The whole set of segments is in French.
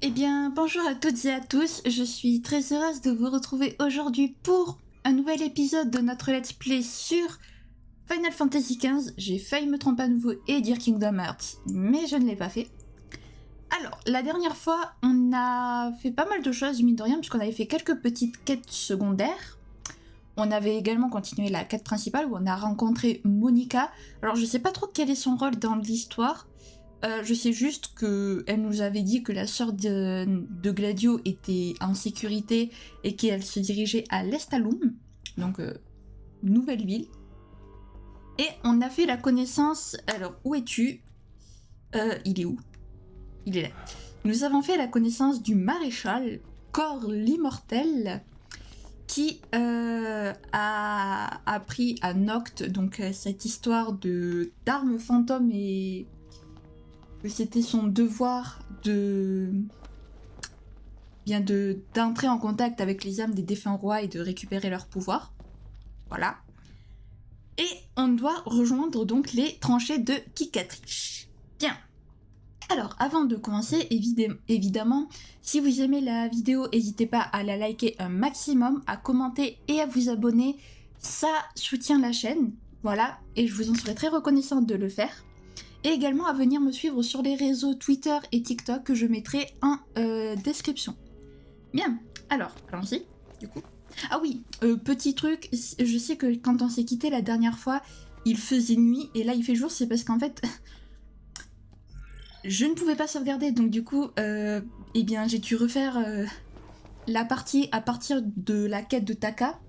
Eh bien, bonjour à toutes et à tous, je suis très heureuse de vous retrouver aujourd'hui pour un nouvel épisode de notre let's play sur Final Fantasy XV. J'ai failli me tromper à nouveau et dire Kingdom Hearts, mais je ne l'ai pas fait. Alors, la dernière fois, on a fait pas mal de choses, mine de rien, puisqu'on avait fait quelques petites quêtes secondaires. On avait également continué la quête principale où on a rencontré Monica. Alors, je sais pas trop quel est son rôle dans l'histoire. Je sais juste qu'elle nous avait dit que la sœur de Gladio était en sécurité et qu'elle se dirigeait à l'Estaloum, donc nouvelle ville. Et on a fait la connaissance... Alors, où es-tu ? Il est où ? Il est là. Nous avons fait la connaissance du maréchal, Cor l'Immortel, qui a appris à Noct, donc cette histoire d'armes fantômes et... que c'était son devoir d'entrer en contact avec les âmes des défunts rois et de récupérer leur pouvoir. Voilà. Et on doit rejoindre donc les tranchées de Cicatrix. Bien. Alors, avant de commencer, évidemment, si vous aimez la vidéo, n'hésitez pas à la liker un maximum, à commenter et à vous abonner. Ça soutient la chaîne. Voilà. Et je vous en serai très reconnaissante de le faire. Et également à venir me suivre sur les réseaux Twitter et TikTok que je mettrai en description. Bien, alors, allons-y, du coup. Ah oui, petit truc, je sais que quand on s'est quitté la dernière fois, il faisait nuit, et là il fait jour, c'est parce qu'en fait, je ne pouvais pas sauvegarder, donc du coup, eh bien, j'ai dû refaire la partie à partir de la quête de Taka.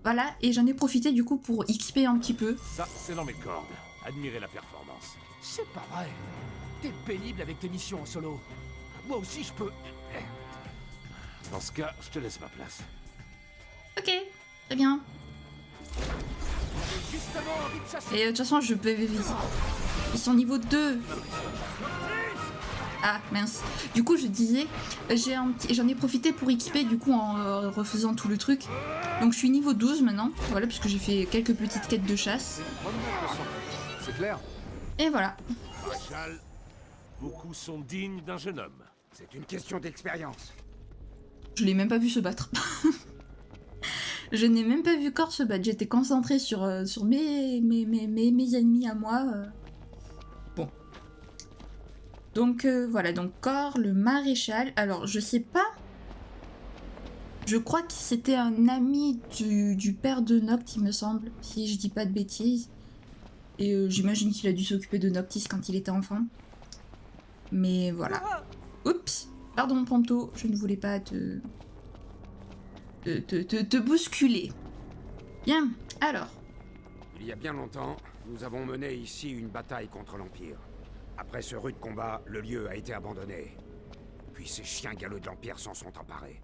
Voilà, et j'en ai profité du coup pour XP un petit peu. Ça, c'est dans mes cordes. Admirez la performance. C'est pas vrai. T'es pénible avec tes missions en solo. Moi aussi, je peux... Dans ce cas, je te laisse ma place. Ok, très bien. J'avais justement envie de chasser. Et de toute façon, je peux... Ils sont niveau 2. Ah, mince. Du coup, je disais, j'en ai profité pour XP, du coup, en refaisant tout le truc. Donc, je suis niveau 12 maintenant. Voilà, puisque j'ai fait quelques petites quêtes de chasse. C'est clair. Et voilà. Maréchal, beaucoup sont dignes d'un jeune homme. C'est une question d'expérience. Je l'ai même pas vu se battre. Je n'ai même pas vu Cor se battre. J'étais concentrée sur mes ennemis à moi. Bon. Donc voilà, donc Cor, le maréchal. Alors je sais pas. Je crois que c'était un ami du père de Noct, il me semble, si je dis pas de bêtises. Et j'imagine qu'il a dû s'occuper de Noctis quand il était enfant. Mais voilà. Oups. Pardon Prompto, je ne voulais pas te bousculer. Bien, alors. Il y a bien longtemps, nous avons mené ici une bataille contre l'Empire. Après ce rude combat, le lieu a été abandonné. Puis ces chiens galeux de l'Empire s'en sont emparés.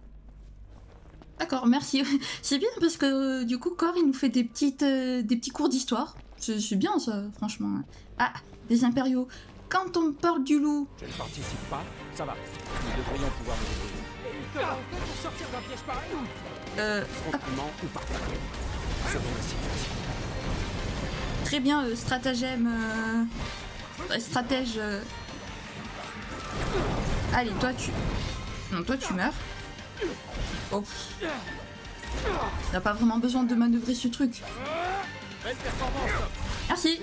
D'accord, merci. C'est bien parce que du coup, Cor, il nous fait des petits cours d'histoire. C'est bien ça, franchement. Ah, des impériaux. Quand on parle du loup... Je ne participe pas, ça va. Nous devrions pouvoir nous débrouiller. Et comment on fait pour sortir d'un piège pareil Frontalement ou par paquet. Selon la situation. Très bien, stratagème... stratège... Allez, toi tu... Non, toi tu meurs. Oh. On n'a pas vraiment besoin de manœuvrer ce truc. Belle performance. Merci.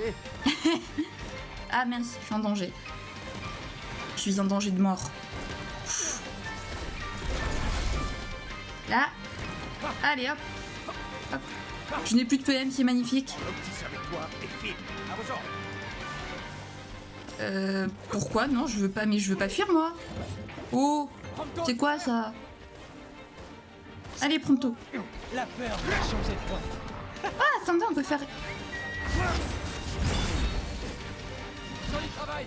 Ah mince, je suis en danger. Je suis en danger de mort. Là. Allez hop. Hop. Je n'ai plus de PM, c'est magnifique. Noctis avec toi et file. À vos ordres. Pourquoi? Non, je veux pas, mais je veux pas fuir moi. Oh, c'est quoi ça? Allez, Prompto. La peur va changer de toi. Ah, attendez, on peut faire... Joli travail.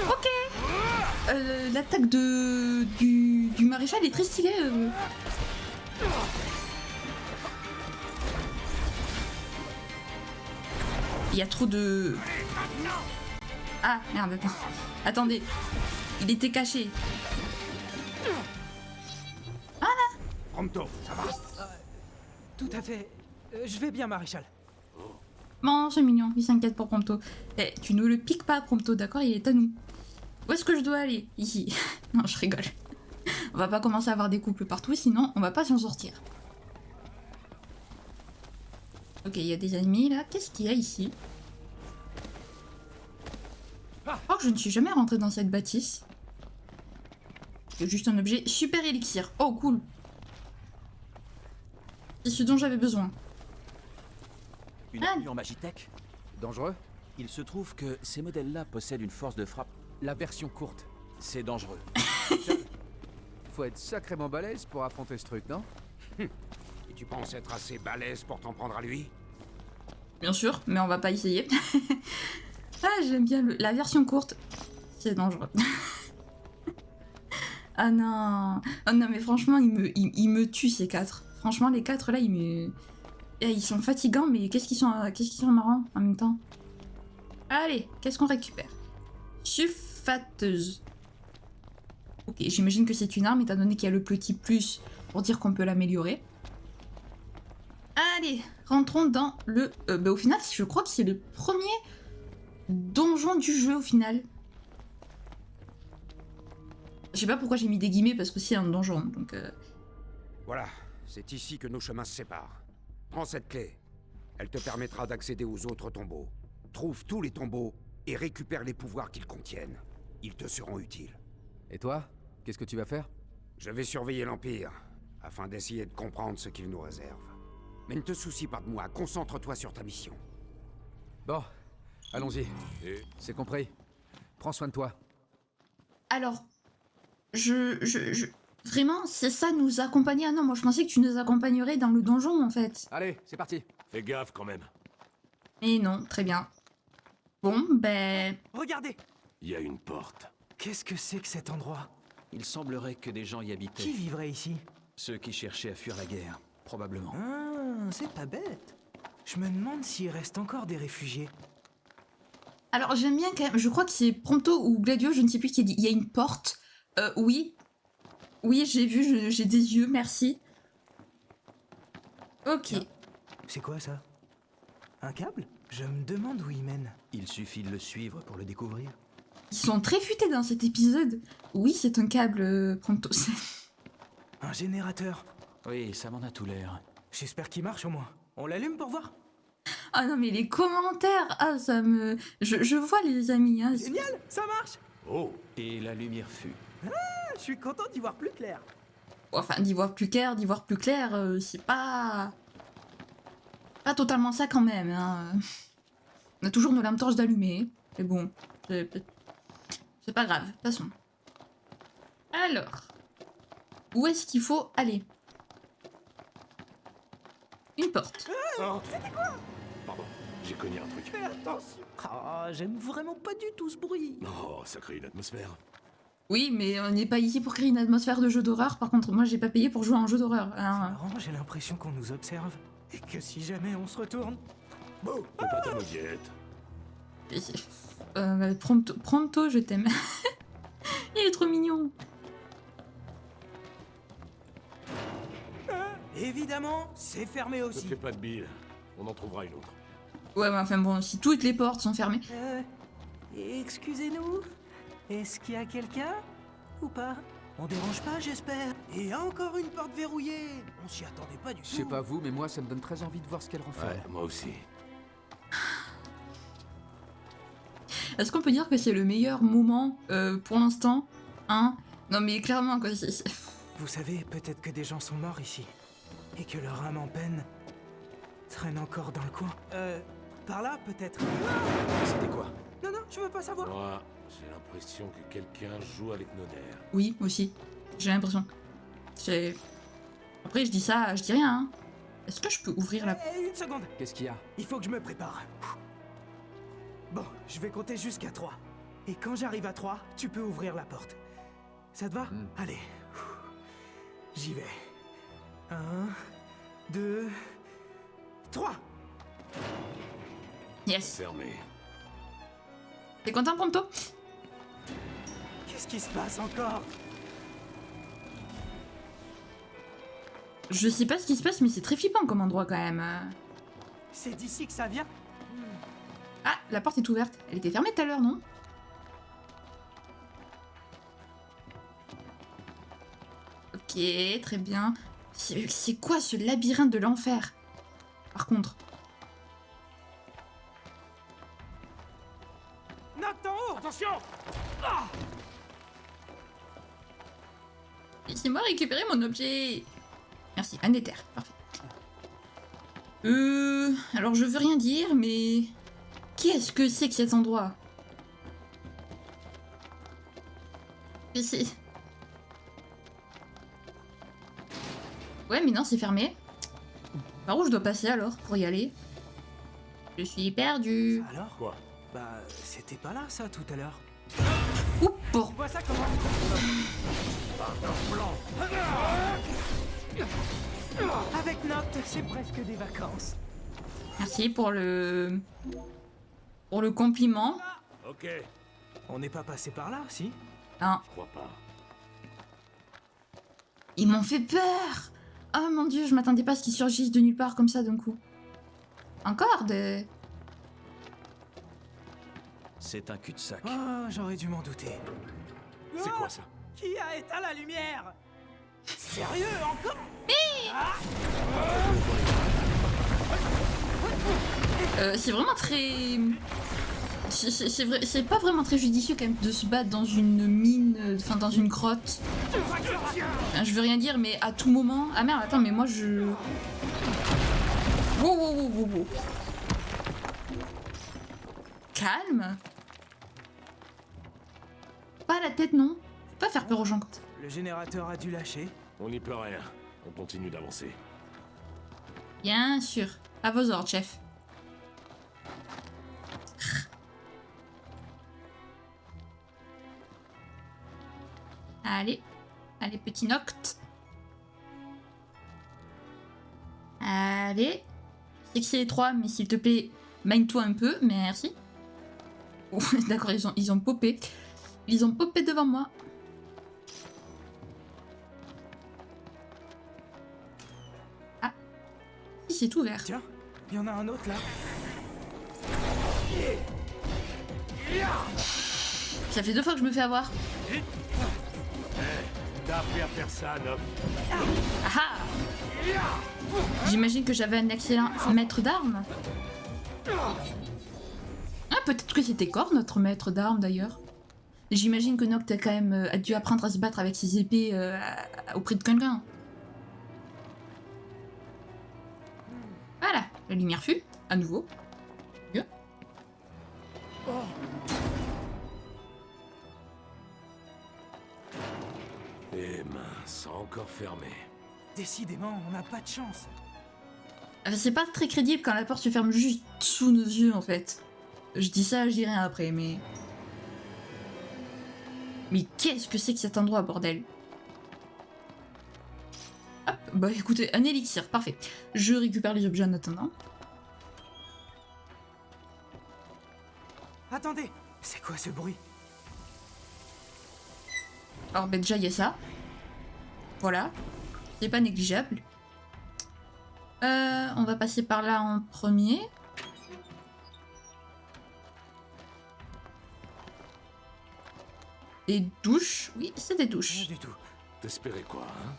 Ok. L'attaque du maréchal est très stylée. Il y a trop de... Ah, merde, attends. Attendez. Il était caché. Prompto, ça va? Tout à fait. Je vais bien, maréchal. Non, c'est mignon, il s'inquiète pour Prompto. Eh, tu nous le piques pas, Prompto, d'accord? Il est à nous. Où est-ce que je dois aller? Ici. Non, je rigole. On va pas commencer à avoir des couples partout, sinon on va pas s'en sortir. Ok, il y a des ennemis là. Qu'est-ce qu'il y a ici? Oh, je ne suis jamais rentrée dans cette bâtisse. C'est juste un objet super élixir. Oh, cool. C'est ce dont j'avais besoin. Une armure Magitech? Dangereux? Il se trouve que ces modèles-là possèdent une force de frappe. La version courte. C'est dangereux. Faut être sacrément balèze pour affronter ce truc, non? Et tu penses être assez balèze pour t'en prendre à lui? Bien sûr, mais on va pas essayer. Ah, j'aime bien la version courte. C'est dangereux. Ah non. Oh non, mais franchement, ils me tuent ces 4. Franchement, les 4 là, ils sont fatigants, mais qu'est-ce qu'ils sont marrants en même temps. Allez, qu'est-ce qu'on récupère? Sulfateuse. Ok, j'imagine que c'est une arme, étant donné qu'il y a le petit plus pour dire qu'on peut l'améliorer. Allez, rentrons dans le... bah au final, je crois que c'est le premier donjon du jeu, au final. Je sais pas pourquoi j'ai mis des guillemets, parce que c'est un donjon, donc... Voilà, c'est ici que nos chemins se séparent. Prends cette clé. Elle te permettra d'accéder aux autres tombeaux. Trouve tous les tombeaux et récupère les pouvoirs qu'ils contiennent. Ils te seront utiles. Et toi? Qu'est-ce que tu vas faire? Je vais surveiller l'Empire, afin d'essayer de comprendre ce qu'il nous réserve. Mais ne te soucie pas de moi, concentre-toi sur ta mission. Bon, allons-y. C'est compris. Prends soin de toi. Alors, Vraiment, c'est ça, nous accompagner? Ah non, moi je pensais que tu nous accompagnerais dans le donjon, en fait. Allez, c'est parti. Fais gaffe quand même. Et non, très bien. Bon, ben... Regardez! Il y a une porte. Qu'est-ce que c'est que cet endroit? Il semblerait que des gens y habitaient. Qui vivrait ici? Ceux qui cherchaient à fuir la guerre, probablement. Ah, c'est pas bête. Je me demande s'il reste encore des réfugiés. Alors, j'aime bien quand même... Je crois que c'est Prompto ou Gladio, je ne sais plus qui a dit. Il y a une porte. Oui. Oui, j'ai vu, j'ai des yeux, merci. Ok. C'est quoi ça? Un câble? Je me demande où il mène. Il suffit de le suivre pour le découvrir. Ils sont très futés dans cet épisode. Oui, c'est un câble, Prompto. Un générateur. Oui, ça m'en a tout l'air. J'espère qu'il marche au moins. On l'allume pour voir? Ah non, mais les commentaires, ah, ça me... Je vois les amis, hein. Génial, ça marche! Oh, Et la lumière fut. Je suis content d'y voir plus clair. Enfin, d'y voir plus clair, c'est pas... Pas totalement ça quand même, hein. On a toujours nos lampes torches d'allumées, mais bon, c'est pas grave, passons. Alors, où est-ce qu'il faut aller? Une porte. c'était quoi? Pardon, j'ai cogné un truc. Fais attention. Ah, j'aime vraiment pas du tout ce bruit. Oh, ça crée une atmosphère. Oui, mais on n'est pas ici pour créer une atmosphère de jeu d'horreur. Par contre, moi, j'ai pas payé pour jouer à un jeu d'horreur. Hein. Marrant, j'ai l'impression qu'on nous observe. Et que si jamais on se retourne... Bon, fais pas ta mauviette. Prompto, je t'aime. Il est trop mignon. Évidemment, c'est fermé Ne aussi. fais pas de bile. On en trouvera une autre. Ouais, mais enfin bon, si toutes les portes sont fermées... Excusez-nous, est-ce qu'il y a quelqu'un? Ou pas? On dérange pas, j'espère. Et encore une porte verrouillée. On s'y attendait pas du tout. Je sais pas vous, mais moi ça me donne très envie de voir ce qu'elle renferme. Ouais, moi aussi. Est-ce qu'on peut dire que c'est le meilleur moment pour l'instant? Hein? Non mais clairement, quoi. Vous savez, peut-être que des gens sont morts ici. Et que leur âme en peine traîne encore dans le coin. Par là, peut-être. C'était quoi? Non, non, je veux pas savoir. Moi, j'ai l'impression que quelqu'un joue avec nos nerfs. Oui, aussi. J'ai l'impression. Après, je dis ça, je dis rien. Hein. Est-ce que je peux ouvrir la... Une seconde. Qu'est-ce qu'il y a? Il faut que je me prépare. Bon, je vais compter jusqu'à 3. Et quand j'arrive à 3, tu peux ouvrir la porte. Ça te va? Allez. J'y vais. 1, 2, 3. Yes. Fermé. T'es content, Prompto? Qu'est-ce qui se passe encore? Je sais pas ce qui se passe, mais c'est très flippant comme endroit quand même. C'est d'ici que ça vient? Ah, la porte est ouverte. Elle était fermée tout à l'heure, non? Ok, très bien. C'est quoi ce labyrinthe de l'enfer? Par contre. Note en haut. Attention! Laissez-moi récupérer mon objet. Merci, un éther. Parfait. Alors je veux rien dire, mais... Qu'est-ce que c'est que cet endroit? C'est... Ouais, mais non, c'est fermé. Par où je dois passer alors pour y aller? Je suis perdu. Alors? Quoi? Bah, c'était pas là, ça, tout à l'heure. Ouh, pour... Tu vois ça comment? Avec Noct, c'est presque des vacances. Merci pour le... Pour le compliment. Ok, On n'est pas passé par là, si? Non. je crois pas. Ils m'ont fait peur. Oh mon dieu, je m'attendais pas à ce qu'ils surgissent de nulle part comme ça d'un coup. Encore des... C'est un cul-de-sac. Oh, j'aurais dû m'en douter. C'est quoi ça? Qui a éteint la lumière? Sérieux, encore? C'est vraiment très... C'est pas vraiment très judicieux quand même de se battre dans une mine, enfin dans une grotte. Enfin, je veux rien dire, mais à tout moment... Ah merde, attends, mais moi je... Wow, wow, wow, wow, wow. Calme. Pas la tête, non. Faut pas faire peur aux gens comme ça. Le générateur a dû lâcher. On n'y peut rien. On continue d'avancer. Bien sûr. À vos ordres, chef. Allez. Allez, petit Noct. Allez. Je sais que c'est les trois, mais s'il te plaît, mine-toi un peu. Merci. Oh, d'accord, ils ont popé. Ils ont popé devant moi. Ah. Si, c'est ouvert. Tiens, il y en a un autre là. Ça fait 2 fois que je me fais avoir. T'as appris à faire ça, Nob. Ah ah. J'imagine que j'avais un excellent maître d'armes. Ah, peut-être que c'était Cor, notre maître d'armes d'ailleurs. J'imagine que Noct a quand même a dû apprendre à se battre avec ses épées auprès de quelqu'un. Voilà, la lumière fut, à nouveau. Bien. Et mince, encore fermé. Décidément, on n'a pas de chance. C'est pas très crédible quand la porte se ferme juste sous nos yeux en fait. Je dis ça, je dis rien après, mais... Mais qu'est-ce que c'est que cet endroit, bordel? Hop, bah écoutez, un élixir, parfait. Je récupère les objets en attendant. Attendez, c'est quoi ce bruit? Alors bah déjà il y a ça. Voilà. C'est pas négligeable. On va passer par là en premier. Des douches. Oui, c'est des douches. Rien du tout. T'espérais quoi, hein?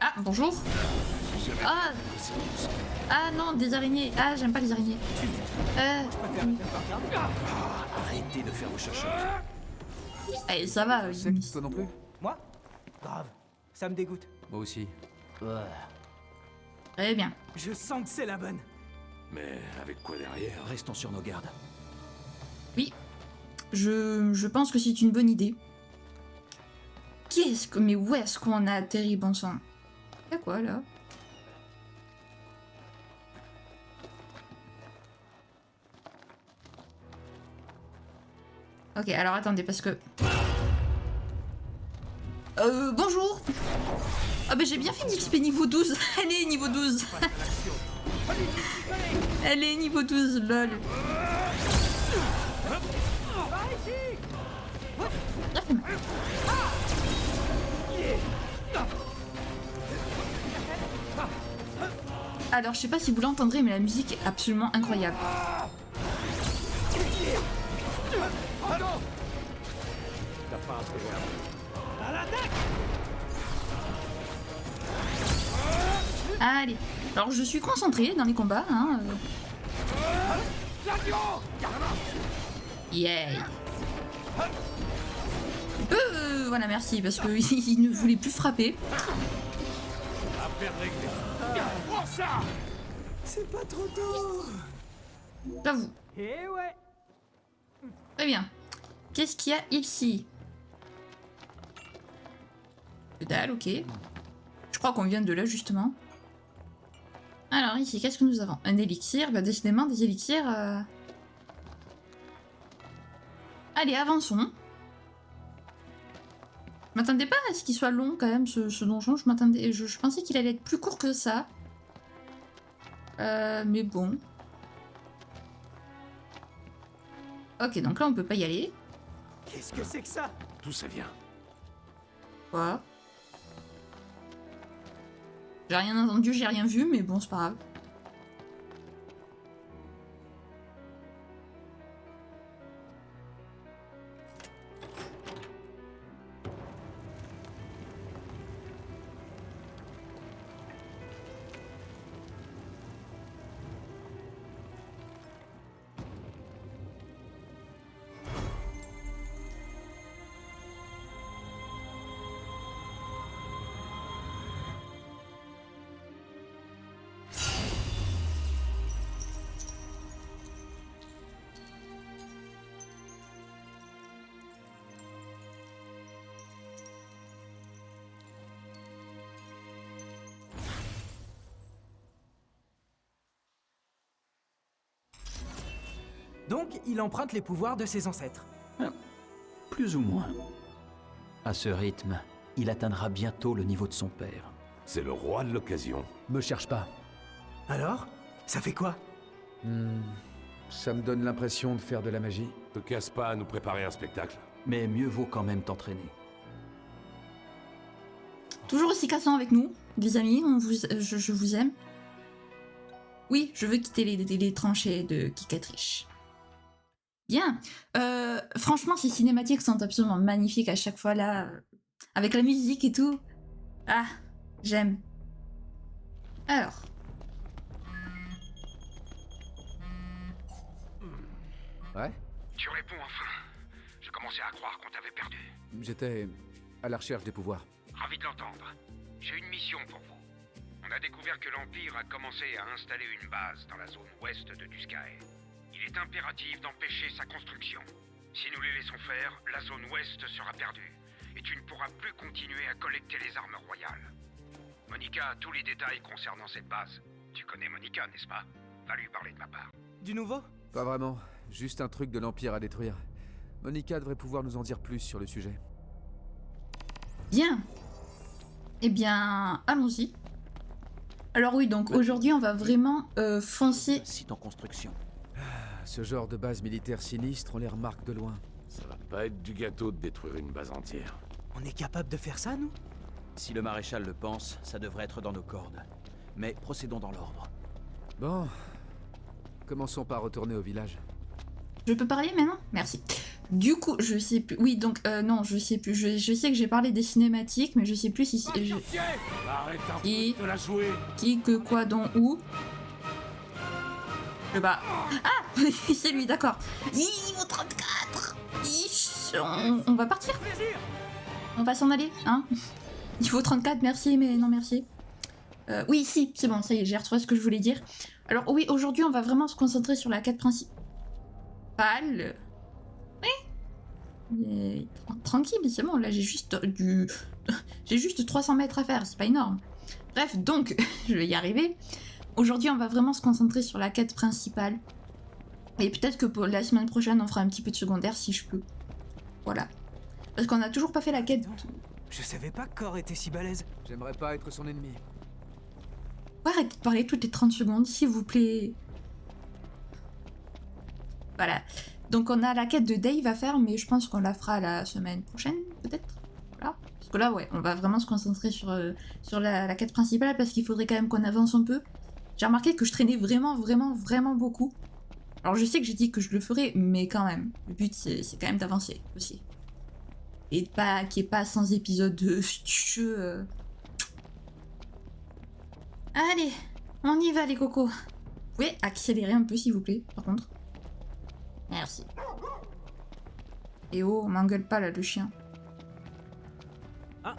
Ah, bonjour. J'ai jamais Ah, vu ces monstres. ah non, des araignées. Ah, j'aime pas les araignées. Arrêtez de faire vos chercheurs. Allez, ça va. Sec, toi non plus? Moi? Grave. Ça me dégoûte. Moi aussi. Très bien. Je sens que c'est la bonne. Mais avec quoi derrière? Restons sur nos gardes. Oui, je pense que c'est une bonne idée. Qu'est-ce que... Mais où est-ce qu'on a atterri, bon sang? Y'a quoi, là? Ok, alors attendez, parce que... bonjour. Ah bah j'ai bien fait d'XP niveau 12. Elle est niveau 12. Elle est niveau 12, lol. Ça fait mal. Alors je sais pas si vous l'entendrez, mais la musique est absolument incroyable. T'as pas intérêt à... Allez. Alors je suis concentrée dans les combats, hein. Yeah. Voilà, merci, parce que il ne voulait plus frapper. Affaire réglée. Prends ça. C'est pas trop tôt. J'avoue. Eh ouais. Très bien. Qu'est-ce qu'il y a ici? Que dalle, ok. Je crois qu'on vient de là, justement. Alors, ici, qu'est-ce que nous avons? Un élixir. Bah, décidément, des élixirs... Allez, avançons. Je m'attendais pas à ce qu'il soit long, quand même, ce donjon. Je pensais qu'il allait être plus court que ça. Mais bon. Ok, donc là, on peut pas y aller. Qu'est-ce que c'est que ça? D'où ça vient? Quoi? J'ai rien entendu, j'ai rien vu, mais bon, c'est pas grave. Donc, il emprunte les pouvoirs de ses ancêtres. Plus ou moins. À ce rythme, il atteindra bientôt le niveau de son père. C'est le roi de l'occasion. Me cherche pas. Alors? Ça fait quoi? Ça me donne l'impression de faire de la magie. Te casse pas à nous préparer un spectacle. Mais mieux vaut quand même t'entraîner. Toujours aussi cassant avec nous, des amis, je vous aime. Oui, je veux quitter les tranchées de Kikatrish. Bien. Franchement, ces cinématiques sont absolument magnifiques à chaque fois là. Avec la musique et tout. Ah, j'aime. Alors. Ouais? Tu réponds enfin. Je commençais à croire qu'on t'avait perdu. J'étais à la recherche des pouvoirs. Ravi de l'entendre. J'ai une mission pour vous. On a découvert que l'Empire a commencé à installer une base dans la zone ouest de Duscae. Il est impératif d'empêcher sa construction. Si nous les laissons faire, la zone ouest sera perdue. Et tu ne pourras plus continuer à collecter les armes royales. Monica a tous les détails concernant cette base. Tu connais Monica, n'est-ce pas? Va lui parler de ma part. Du nouveau? Pas vraiment. Juste un truc de l'Empire à détruire. Monica devrait pouvoir nous en dire plus sur le sujet. Bien. Eh bien, allons-y. Alors oui, donc aujourd'hui, on va vraiment foncer... Site en construction. Ce genre de base militaire sinistre, on les remarque de loin. Ça va pas être du gâteau de détruire une base entière. On est capable de faire ça, nous? Si le maréchal le pense, ça devrait être dans nos cordes. Mais procédons dans l'ordre. Bon. Commençons par retourner au village. Je peux parler maintenant? Merci. Du coup, je sais plus... Oui, donc, non, je sais plus. Je sais que j'ai parlé des cinématiques, mais je sais plus si... Arrête un Qui peu de la jouer. Qui, que, quoi, dont, où. Je bats. Ah c'est lui, d'accord. Niveau 34. On va partir. On va s'en aller, hein. Niveau 34, merci, mais non merci. Oui, si, c'est bon, ça y est, j'ai retrouvé ce que je voulais dire. Alors oui, aujourd'hui, on va vraiment se concentrer sur la quête principale. Oui. Mais, tranquille, mais c'est bon, là j'ai juste j'ai juste 300 mètres à faire, c'est pas énorme. Bref, donc, je vais y arriver. Aujourd'hui, on va vraiment se concentrer sur la quête principale. Et peut-être que pour la semaine prochaine, on fera un petit peu de secondaire si je peux. Voilà. Parce qu'on n'a toujours pas fait la quête. Je savais pas que Cor était si balèze. J'aimerais pas être son ennemi. Arrêtez de parler toutes les 30 secondes, s'il vous plaît. Voilà. Donc on a la quête de Dave à faire, mais je pense qu'on la fera la semaine prochaine, peut-être. Voilà. Parce que là, ouais, on va vraiment se concentrer sur la quête principale, parce qu'il faudrait quand même qu'on avance un peu. J'ai remarqué que je traînais vraiment beaucoup. Alors je sais que j'ai dit que je le ferais, mais quand même, le but c'est quand même d'avancer aussi. et pas, qui est pas sans épisode de jeu. Allez, on y va les cocos. Vous pouvez accélérer un peu s'il vous plaît, par contre. Merci. Et oh, m'engueule pas là le chien. Ah,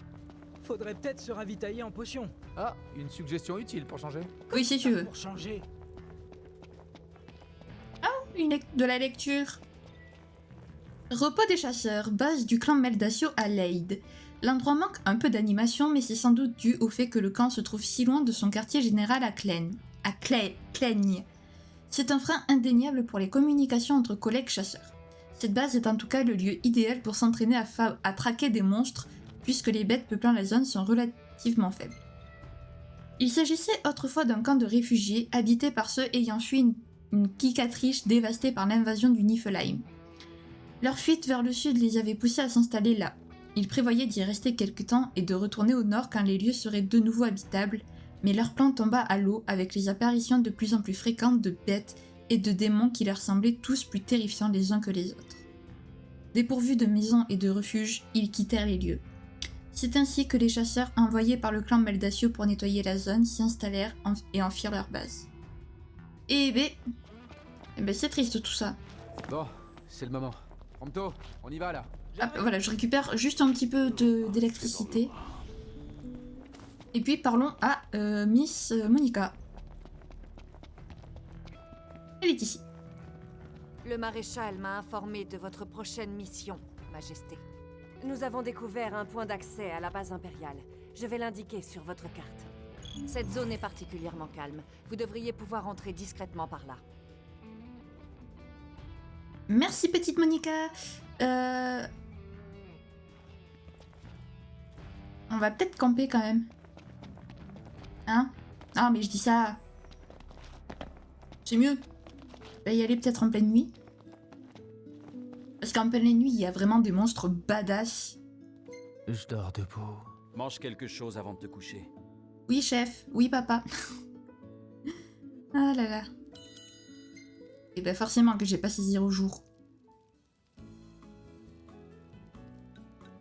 faudrait peut-être se ravitailler en potion. Ah, une suggestion utile pour changer. Oui, si tu veux. Pour changer. De la lecture. Repos des chasseurs, base du clan Meldacio à Leyde. L'endroit manque un peu d'animation, mais c'est sans doute dû au fait que le camp se trouve si loin de son quartier général à Cleigne. C'est un frein indéniable pour les communications entre collègues chasseurs. Cette base est en tout cas le lieu idéal pour s'entraîner à traquer des monstres, puisque les bêtes peuplant la zone sont relativement faibles. Il s'agissait autrefois d'un camp de réfugiés habité par ceux ayant fui une cicatrice dévastée par l'invasion du Niflheim. Leur fuite vers le sud les avait poussés à s'installer là. Ils prévoyaient d'y rester quelque temps et de retourner au nord quand les lieux seraient de nouveau habitables, mais leur plan tomba à l'eau avec les apparitions de plus en plus fréquentes de bêtes et de démons qui leur semblaient tous plus terrifiants les uns que les autres. Dépourvus de maisons et de refuges, ils quittèrent les lieux. C'est ainsi que les chasseurs envoyés par le clan Meldacio pour nettoyer la zone s'y installèrent et en firent leur base. Eh ben c'est triste tout ça. Bon, c'est le moment. Prompto, on y va là. Ah, voilà, je récupère juste un petit peu d'électricité. Et puis parlons à Miss Monica. Elle est ici. Le maréchal m'a informé de votre prochaine mission, Majesté. Nous avons découvert un point d'accès à la base impériale. Je vais l'indiquer sur votre carte. Cette zone est particulièrement calme. Vous devriez pouvoir entrer discrètement par là. Merci petite Monica. On va peut-être camper quand même. Hein? Ah mais je dis ça. C'est mieux. On va y aller peut-être en pleine nuit. Parce qu'en pleine nuit, il y a vraiment des monstres badass. Je dors debout. Mange quelque chose avant de te coucher. Oui chef, oui papa. Ah là là. Et ben forcément que j'ai pas saisi au jour.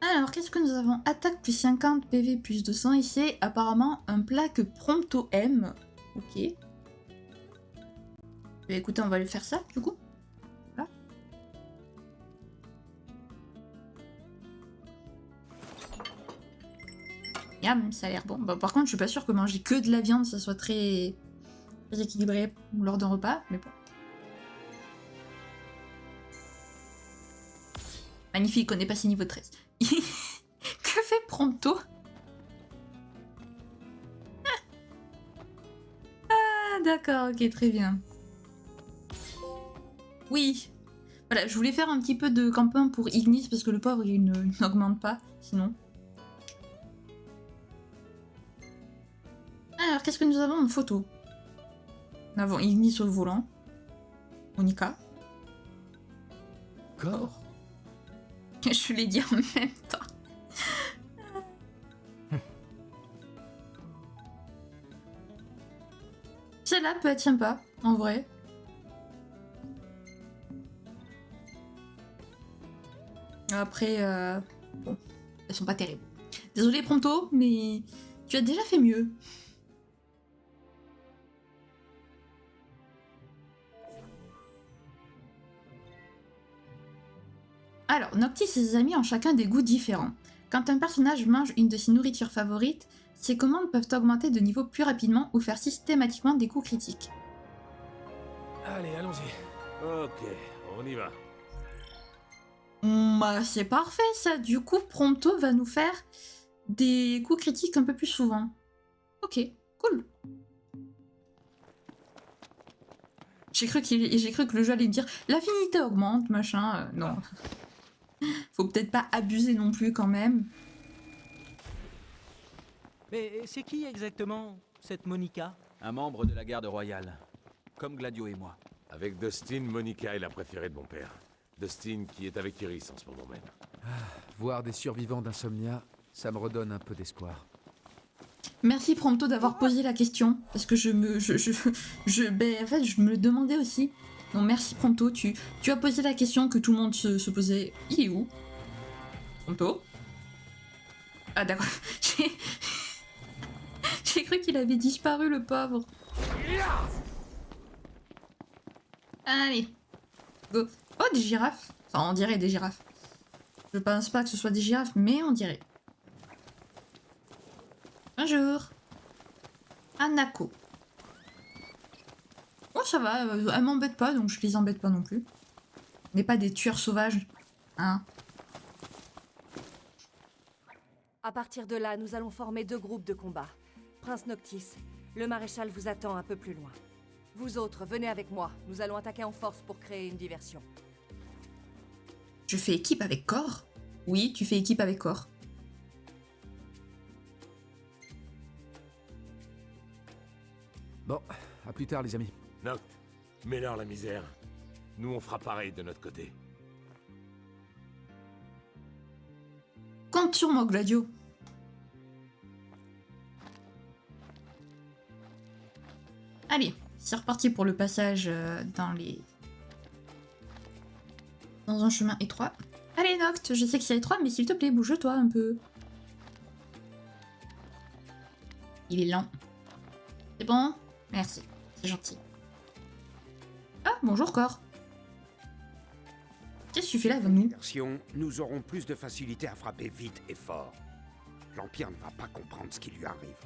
Alors qu'est-ce que nous avons? Attaque plus 50, PV plus 200 et c'est apparemment un plat que Prompto aime. Ok. Bah, écoutez, on va lui faire ça du coup. Voilà. Yam, ça a l'air bon. Bah, par contre, je suis pas sûre que manger que de la viande, ça soit très équilibré lors d'un repas, mais bon. Magnifique, on est passé niveau 13. Que fait Prompto? Ah, d'accord, ok, très bien. Oui. Voilà, je voulais faire un petit peu de camping pour Ignis parce que le pauvre, il n'augmente pas, sinon. Alors, qu'est-ce que nous avons en photo? Nous avons Ignis au volant. Monica. Corps. Je l'ai dit en même temps. Celle-là peut être sympa, en vrai. Après, bon, elles sont pas terribles. Désolé Prompto, mais tu as déjà fait mieux. Alors, Noctis et ses amis ont chacun des goûts différents. Quand un personnage mange une de ses nourritures favorites, ses commandes peuvent augmenter de niveau plus rapidement ou faire systématiquement des coups critiques. Allez, allons-y. Ok, on y va. Bah, c'est parfait ça, du coup Prompto va nous faire des coups critiques un peu plus souvent. Ok, cool. J'ai cru que le jeu allait me dire l'affinité augmente, machin, non. Faut peut-être pas abuser non plus quand même. Mais c'est qui exactement, cette Monica? Un membre de la garde royale. Comme Gladio et moi. Avec Dustin, Monica est la préférée de mon père. Dustin qui est avec Iris en ce moment même. Voir des survivants d'Insomnia, ça me redonne un peu d'espoir. Merci Prompto d'avoir posé la question, parce que ben, en fait, je me le demandais aussi. Donc merci Prompto, tu as posé la question que tout le monde se posait. Il est où? Pronto. Ah d'accord. J'ai cru qu'il avait disparu, le pauvre. Allez. Go. Oh, des girafes. Enfin, on dirait des girafes. Je pense pas que ce soit des girafes, mais on dirait. Bonjour. Anako. Oh, ça va. Elle m'embête pas, donc je les embête pas non plus. On n'est pas des tueurs sauvages. Hein. À partir de là, nous allons former 2 groupes de combat. Prince Noctis, le maréchal vous attend un peu plus loin. Vous autres, venez avec moi. Nous allons attaquer en force pour créer une diversion. Je fais équipe avec Cor? Oui, tu fais équipe avec Cor. Bon, à plus tard les amis. Noct, mets-leur la misère. Nous, on fera pareil de notre côté. Compte sur moi, Gladio. Allez, c'est reparti pour le passage dans un chemin étroit. Allez, Noct, je sais que c'est étroit, mais s'il te plaît, bouge-toi un peu. Il est lent. C'est bon? Merci, c'est gentil. Ah, bonjour, Cor. Qu'est-ce que tu fais là avec nous? Nous aurons plus de facilité à frapper vite et fort. L'Empire ne va pas comprendre ce qui lui arrive.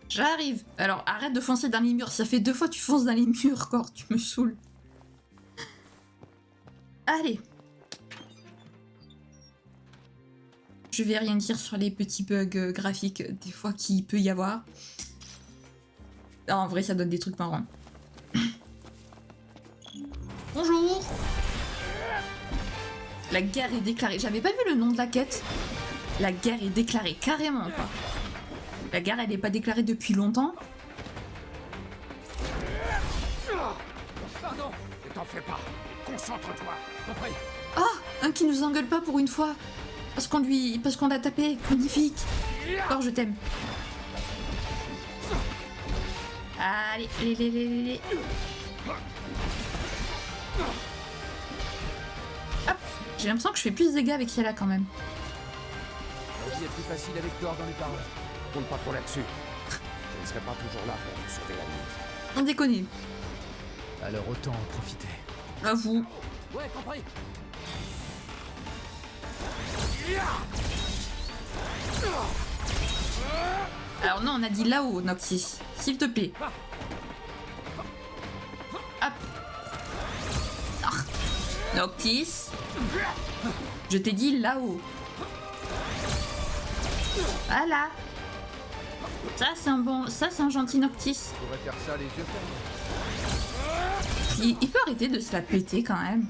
J'arrive. Alors, arrête de foncer dans les murs. Ça fait 2 fois que tu fonces dans les murs, Cor. Tu me saoules. Allez. Je vais rien dire sur les petits bugs graphiques des fois qu'il peut y avoir. Non, en vrai, ça donne des trucs marrants. Bonjour. La guerre est déclarée. J'avais pas vu le nom de la quête. La guerre est déclarée, carrément, quoi. La guerre, elle n'est pas déclarée depuis longtemps. Pardon, ne t'en fais pas. Concentre-toi. Compris. Ah, un qui nous engueule pas pour une fois. Parce qu'on l'a tapé. Magnifique. Cor, je t'aime. Allez, allez. Hop, j'ai l'impression que je fais plus de dégâts avec celle-là quand même. La vie est plus facile avec Thor dans les paroles. Compte pas trop là-dessus. Je ne serai pas toujours là pour vous sauver la nuit. On déconne. Alors autant en profiter. À vous. Ouais, compris. Alors non, on a dit là-haut, Noctis. S'il te plaît. Hop. Ah. Noctis. Je t'ai dit là-haut. Voilà. Ça, c'est un gentil Noctis. On pourrait faire ça les yeux fermés. Il peut arrêter de se la péter quand même.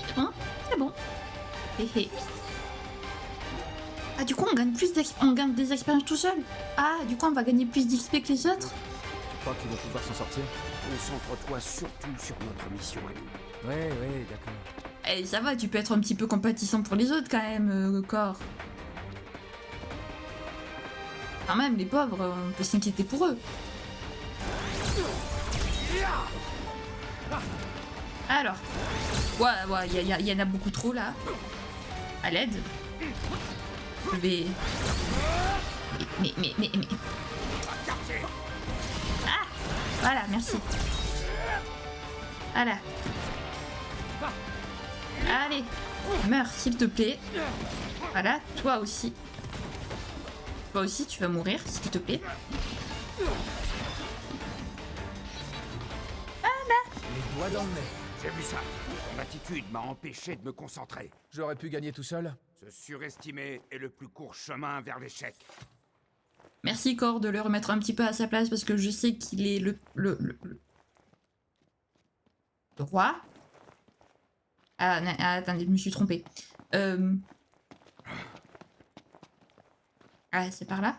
C'est bon, c'est bon. Hé hé. Ah, du coup, on gagne on gagne des expériences tout seul. Ah, du coup, on va gagner plus d'XP que les autres. Tu crois qu'ils vont pouvoir s'en sortir? Concentre-toi surtout sur notre mission à nous. Ouais, d'accord. Eh, ça va, tu peux être un petit peu compatissant pour les autres quand même, Cor. Quand même, les pauvres, on peut s'inquiéter pour eux. Alors. Ouais, il y en a beaucoup trop là. À l'aide. Je vais... Mais... Ah! Voilà, merci. Voilà. Allez, meurs s'il te plaît. Voilà, toi aussi. Toi aussi, tu vas mourir, s'il te plaît. Les doigts dans le nez. J'ai vu ça. Ton attitude m'a empêché de me concentrer. J'aurais pu gagner tout seul. Se surestimer est le plus court chemin vers l'échec. Merci, Cor, de le remettre un petit peu à sa place parce que je sais qu'il est le roi. Ah, attendez, je me suis trompée. Ah, c'est par là?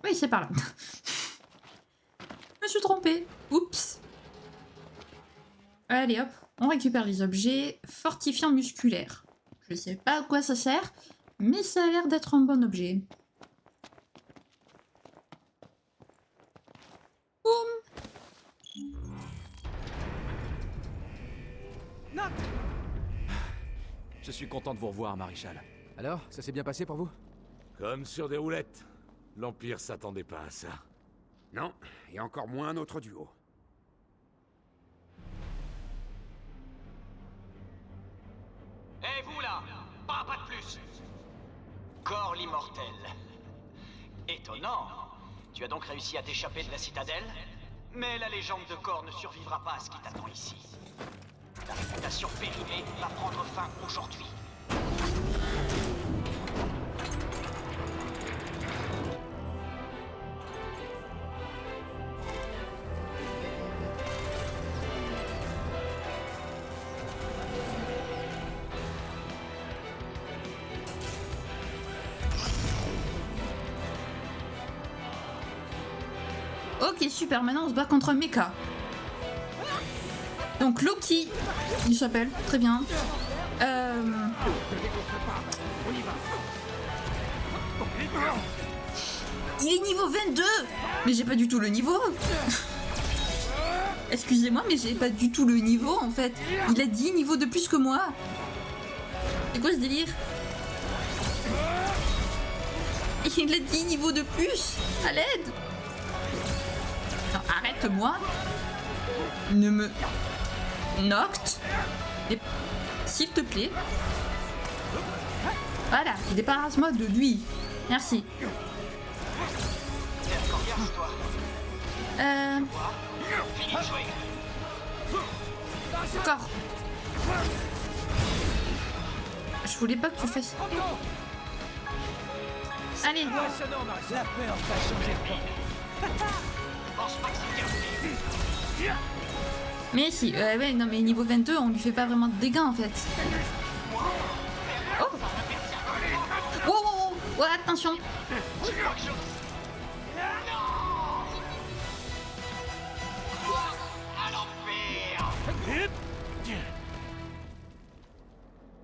Oui, c'est par là. Je me suis trompée. Oups. Allez, hop. On récupère les objets. Fortifiant musculaire. Je sais pas à quoi ça sert, mais ça a l'air d'être un bon objet. Boum. Je suis content de vous revoir, Maréchal. Alors, ça s'est bien passé pour vous? Comme sur des roulettes. L'Empire s'attendait pas à ça. Non, et encore moins notre duo. Et vous là, pas de plus. Cor l'immortel. Étonnant. Tu as donc réussi à t'échapper de la citadelle? Mais la légende de Cor ne survivra pas à ce qui t'attend ici. Ta réputation périmée va prendre fin aujourd'hui. Ok, super, maintenant on se bat contre un mecha. Donc Loki, il s'appelle, très bien. Il est niveau 22. Mais j'ai pas du tout le niveau. Excusez-moi, mais j'ai pas du tout le niveau en fait. Il a 10 niveaux de plus que moi. C'est quoi ce délire? Il a 10 niveaux de plus. À l'aide. Non, arrête-moi. Ne me... Noct. S'il te plaît. Voilà, débarrasse-moi de lui. Merci. Encore. Je voulais pas que tu fasses... Allez. La peur va changer de camp. Mais si, ouais, non mais niveau 22, on lui fait pas vraiment de dégâts en fait. Oh. Oh, oh, oh, attention.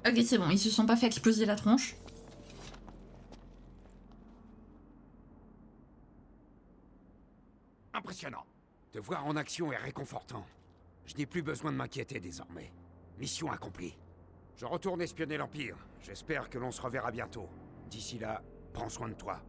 Ok, c'est bon, ils se sont pas fait exploser la tronche. Impressionnant. Te voir en action est réconfortant. Je n'ai plus besoin de m'inquiéter désormais. Mission accomplie. Je retourne espionner l'Empire. J'espère que l'on se reverra bientôt. D'ici là, prends soin de toi.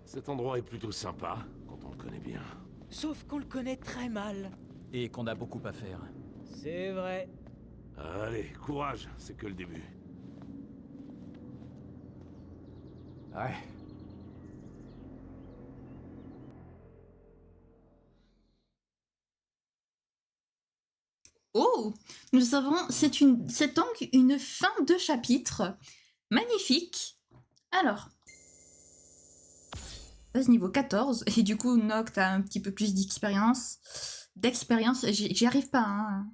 Cet endroit est plutôt sympa, quand on le connaît bien. Sauf qu'on le connaît très mal. Et qu'on a beaucoup à faire. C'est vrai. Allez, courage, c'est que le début. Ouais. Oh, nous avons, c'est donc une fin de chapitre. Magnifique. Alors, base niveau 14, et du coup, Noct a un petit peu plus d'expérience. J'y arrive pas, hein.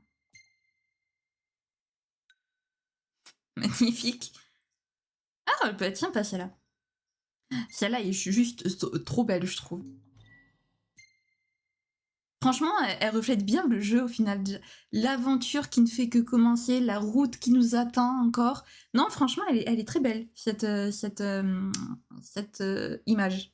Magnifique. Ah, bah tiens, pas celle-là. Celle-là est juste trop belle, je trouve. Franchement, elle reflète bien le jeu au final. L'aventure qui ne fait que commencer, la route qui nous attend encore. Non, franchement, elle est très belle, cette image.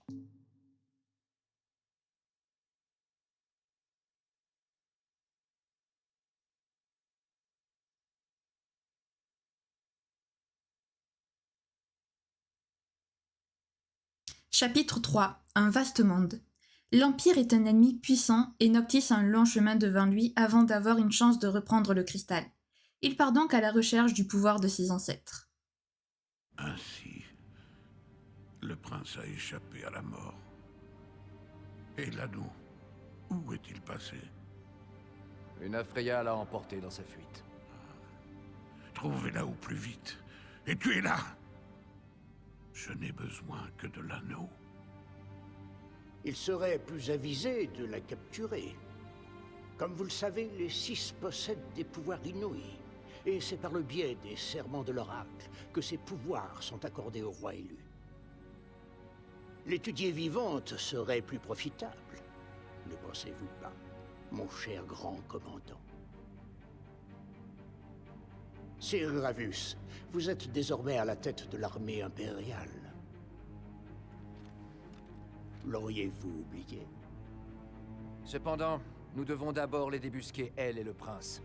Chapitre 3. Un vaste monde. L'Empire est un ennemi puissant et Noctis a un long chemin devant lui avant d'avoir une chance de reprendre le cristal. Il part donc à la recherche du pouvoir de ses ancêtres. Ainsi, le prince a échappé à la mort. Et l'anneau, où est-il passé? Une Afreya l'a emporté dans sa fuite. Trouvez-la au plus vite, et tuez-la! Je n'ai besoin que de l'anneau. Il serait plus avisé de la capturer. Comme vous le savez, les 6 possèdent des pouvoirs inouïs. et c'est par le biais des serments de l'oracle que ces pouvoirs sont accordés au roi élu. L'étudier vivante serait plus profitable, ne pensez-vous pas, mon cher grand commandant? Sir Ravus, vous êtes désormais à la tête de l'armée impériale. L'auriez-vous oublié? Cependant, nous devons d'abord les débusquer, elle et le prince.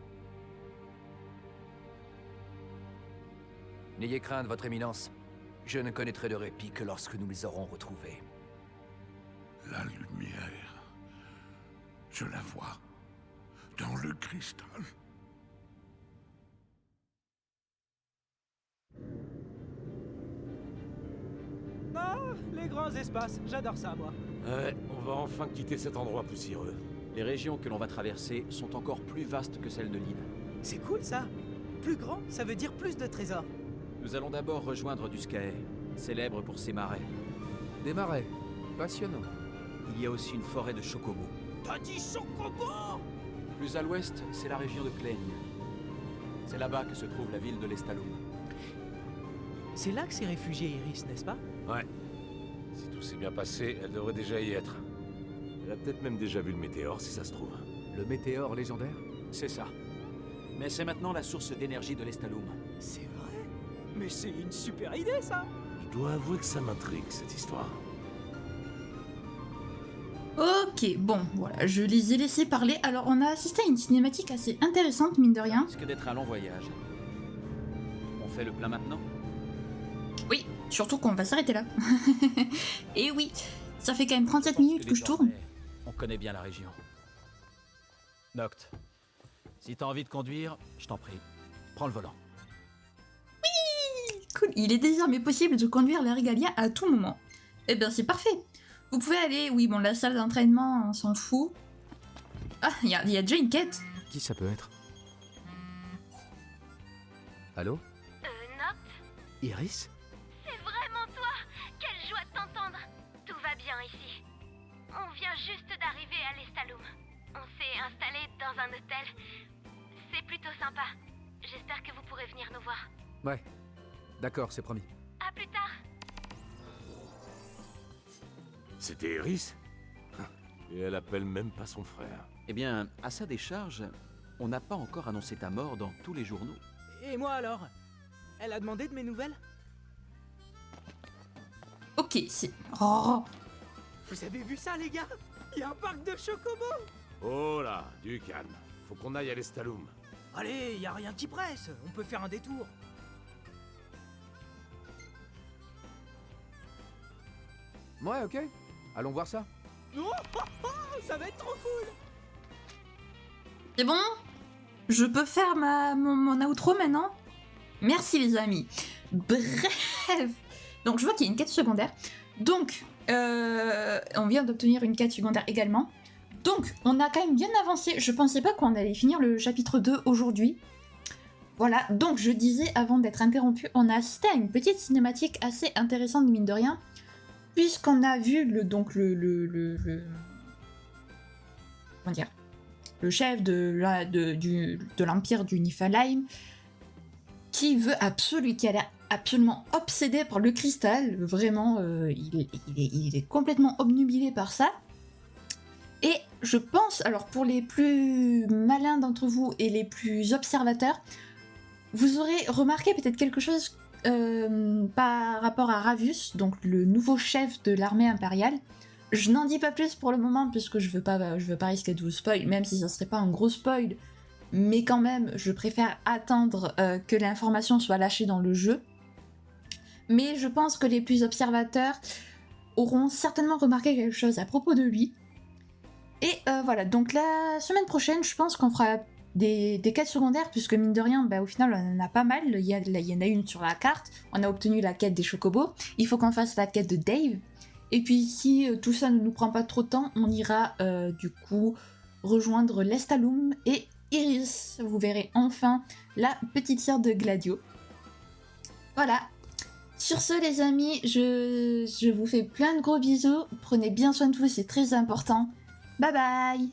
N'ayez crainte, votre éminence. Je ne connaîtrai de répit que lorsque nous les aurons retrouvés. La lumière, je la vois dans le cristal. Ah, les grands espaces, j'adore ça, moi. Ouais, on va enfin quitter cet endroit poussiéreux. Les régions que l'on va traverser sont encore plus vastes que celles de l'île. C'est cool, ça. Plus grand, ça veut dire plus de trésors. Nous allons d'abord rejoindre Duscae, célèbre pour ses marais. Des marais. Passionnant. Il y a aussi une forêt de chocobos. T'as dit chocobo? Plus à l'ouest, c'est la région de Clène. C'est là-bas que se trouve la ville de l'Estalum. C'est là que s'est réfugiée Iris, n'est-ce pas? Ouais. Si tout s'est bien passé, elle devrait déjà y être. Elle a peut-être même déjà vu le météore, si ça se trouve. Le météore légendaire? C'est ça. Mais c'est maintenant la source d'énergie de l'Estalum. C'est vrai? Mais c'est une super idée, ça! Je dois avouer que ça m'intrigue, cette histoire. Ok, bon, voilà, je les ai laissés parler. Alors, on a assisté à une cinématique assez intéressante, mine de rien. Risque d'être un long voyage. On fait le plein maintenant? Oui, surtout qu'on va s'arrêter là. Et oui, ça fait quand même 37 minutes que je tourne. On connaît bien la région. Noct, si t'as envie de conduire, je t'en prie, prends le volant. Oui, cool. Il est désormais possible de conduire la Regalia à tout moment. Eh bien, c'est parfait. Vous pouvez aller, oui, bon, la salle d'entraînement, on s'en fout. Ah, il y a déjà une quête. Qui ça peut être? Allô? Noct? Iris? C'est vraiment toi! Quelle joie de t'entendre! Tout va bien ici. On vient juste d'arriver à l'Estalum. On s'est installé dans un hôtel. C'est plutôt sympa. J'espère que vous pourrez venir nous voir. Ouais. D'accord, c'est promis. À plus tard! C'était Iris? Et elle appelle même pas son frère. Eh bien, à sa décharge, on n'a pas encore annoncé ta mort dans tous les journaux. Et moi alors? Elle a demandé de mes nouvelles? Ok, c'est... Oh. Vous avez vu ça, les gars? Il y a un parc de chocobos! Oh là, du calme. Faut qu'on aille à l'Estalum. Allez, y a rien qui presse, on peut faire un détour. Ouais, ok. Allons voir ça. Oh, ça va être trop cool! C'est bon? Je peux faire mon outro maintenant? Merci les amis. Bref. Donc je vois qu'il y a une quête secondaire. Donc, on vient d'obtenir une quête secondaire également. Donc, on a quand même bien avancé. Je pensais pas qu'on allait finir le chapitre 2 aujourd'hui. Voilà, donc je disais avant d'être interrompu, on a assisté à une petite cinématique assez intéressante mine de rien. Puisqu'on a vu comment dire, le chef de l'empire du Niflheim qui a l'air absolument obsédé par le cristal. Vraiment, il est complètement obnubilé par ça. Et je pense, alors pour les plus malins d'entre vous et les plus observateurs, vous aurez remarqué peut-être quelque chose par rapport à Ravus, donc le nouveau chef de l'armée impériale. Je n'en dis pas plus pour le moment puisque je veux pas risquer de vous spoil, même si ça serait pas un gros spoil, mais quand même je préfère attendre que l'information soit lâchée dans le jeu. Mais je pense que les plus observateurs auront certainement remarqué quelque chose à propos de lui. Et voilà, donc la semaine prochaine, je pense qu'on fera des quêtes secondaires, puisque mine de rien, au final, on en a pas mal. Il y en a une sur la carte, on a obtenu la quête des chocobos, il faut qu'on fasse la quête de Dave. Et puis si tout ça ne nous prend pas trop de temps, on ira du coup rejoindre l'Estalum et Iris. Vous verrez enfin la petite sœur de Gladio. Voilà. Sur ce les amis, je vous fais plein de gros bisous. Prenez bien soin de vous, c'est très important. Bye bye!